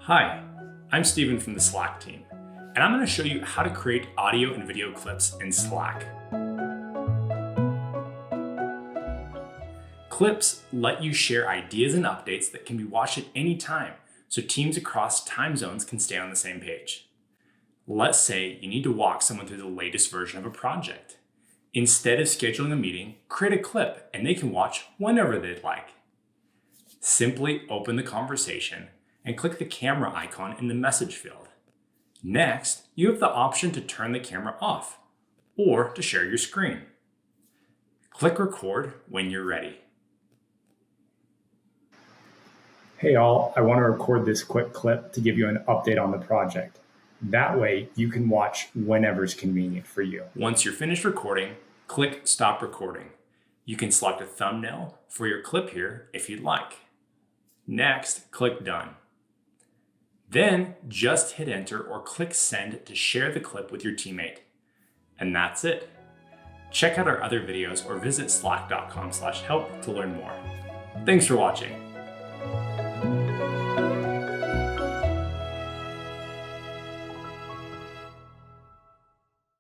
Hi, I'm Steven from the Slack team, and I'm going to show you how to create audio and video clips in Slack. Clips let you share ideas and updates that can be watched at any time, so teams across time zones can stay on the same page. Let's say you need to walk someone through the latest version of a project. Instead of scheduling a meeting, create a clip and they can watch whenever they'd like. Simply open the conversation and click the camera icon in the message field. Next, you have the option to turn the camera off or to share your screen. Click record when you're ready. Hey all, I want to record this quick clip to give you an update on the project. That way you can watch whenever's convenient for you. Once you're finished recording, click stop recording. You can select a thumbnail for your clip here if you'd like. Next, click done. Then just hit enter or click send to share the clip with your teammate. And that's it. Check out our other videos or visit slack.com/help to learn more. Thanks for watching.